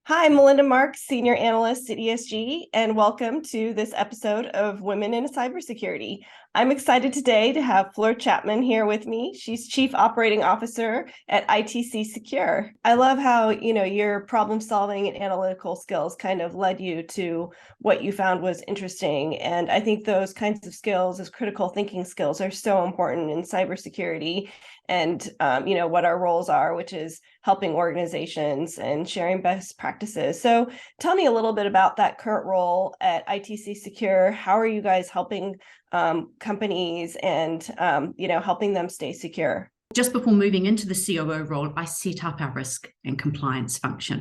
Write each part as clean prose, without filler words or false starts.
Hi, Melinda Marks, Senior Analyst at ESG, and welcome to this episode of Women in Cybersecurity. I'm excited today to have Fleur Chapman here with me. She's Chief Operating Officer at ITC Secure. I love how, your problem solving and analytical skills kind of led you to what you found was interesting. And I think those kinds of skills, as critical thinking skills, are so important in cybersecurity and, what our roles are, which is helping organizations and sharing best practices. So tell me a little bit about that current role at ITC Secure. How are you guys helping companies and, helping them stay secure? Just before moving into the COO role, I set up our risk and compliance function.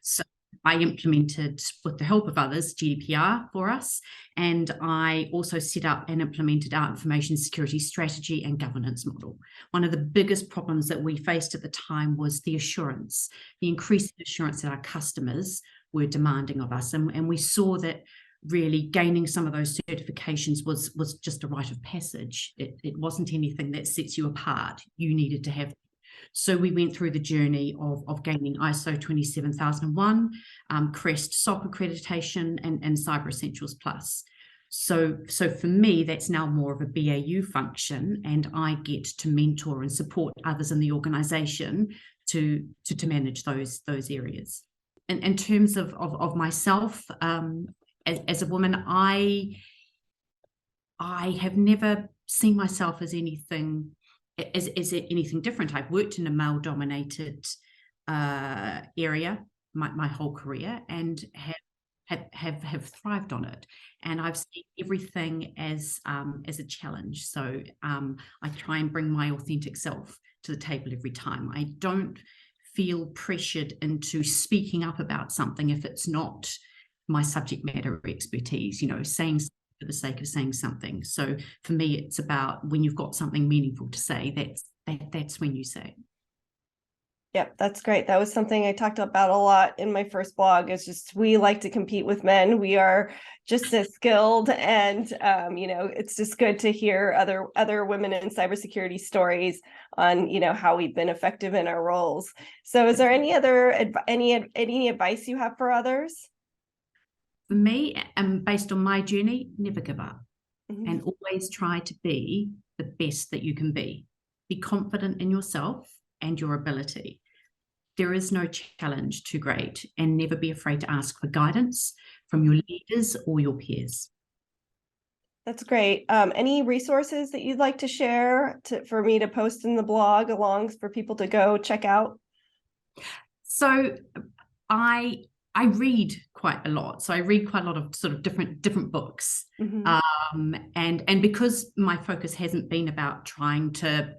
So I implemented, with the help of others, GDPR for us, and I also set up and implemented our information security strategy and governance model. One of the biggest problems that we faced at the time was the assurance, the increasing assurance that our customers were demanding of us. And we saw that really gaining some of those certifications was just a rite of passage. It wasn't anything that sets you apart. You needed to have. So we went through the journey of gaining ISO 27001, CREST SOC accreditation, and Cyber Essentials Plus. So for me, that's now more of a BAU function, and I get to mentor and support others in the organization to manage those areas. In terms of myself, as a woman, I have never seen myself as anything different. I've worked in a male-dominated area my whole career and have thrived on it. And I've seen everything as a challenge. So I try and bring my authentic self to the table every time. I don't feel pressured into speaking up about something if it's not my subject matter expertise, saying for the sake of saying something. So for me, it's about when you've got something meaningful to say, that's when you say. Yep, that's great. That was something I talked about a lot in my first blog. Is just we like to compete with men. We are just as skilled, and it's just good to hear other women in cybersecurity stories on how we've been effective in our roles. So, is there any advice you have for others? For me, based on my journey, never give up. Mm-hmm. And always try to be the best that you can be. Be confident in yourself and your ability. There is no challenge too great, and never be afraid to ask for guidance from your leaders or your peers. That's great. Any resources that you'd like to share for me to post in the blog along for people to go check out? So I read quite a lot. So I read quite a lot of sort of different books. Mm-hmm. And because my focus hasn't been about trying to,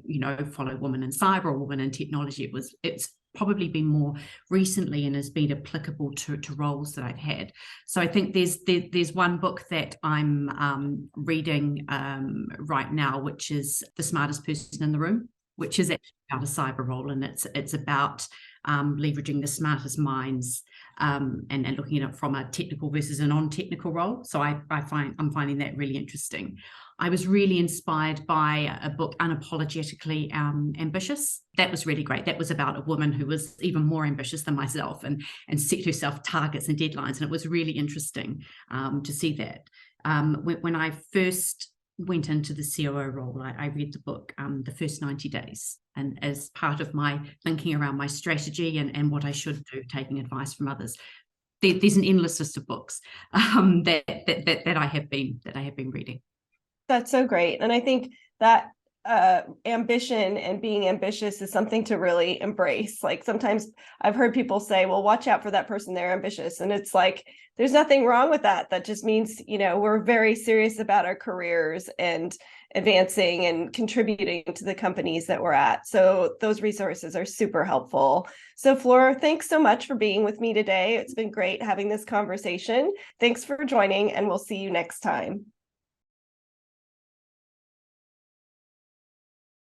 follow women in cyber or women in technology, it's probably been more recently and has been applicable to roles that I've had. So I think there's one book that I'm reading right now, which is The Smartest Person in the Room, which is actually about a cyber role, and it's about leveraging the smartest minds and looking at it from a technical versus a non-technical role. So I'm finding that really interesting. I was really inspired by a book, Unapologetically Ambitious. That was really great. That was about a woman who was even more ambitious than myself and set herself targets and deadlines. And it was really interesting to see that. When I first went into the COO role, I read the book, The First 90 Days. And as part of my thinking around my strategy and what I should do, taking advice from others, there's an endless list of books that I have been reading. That's so great. And I think that ambition and being ambitious is something to really embrace. Like sometimes I've heard people say, well, watch out for that person, they're ambitious. And it's like, there's nothing wrong with that. That just means, we're very serious about our careers and advancing and contributing to the companies that we're at. So those resources are super helpful. So Fleur, thanks so much for being with me today. It's been great having this conversation. Thanks for joining, and we'll see you next time.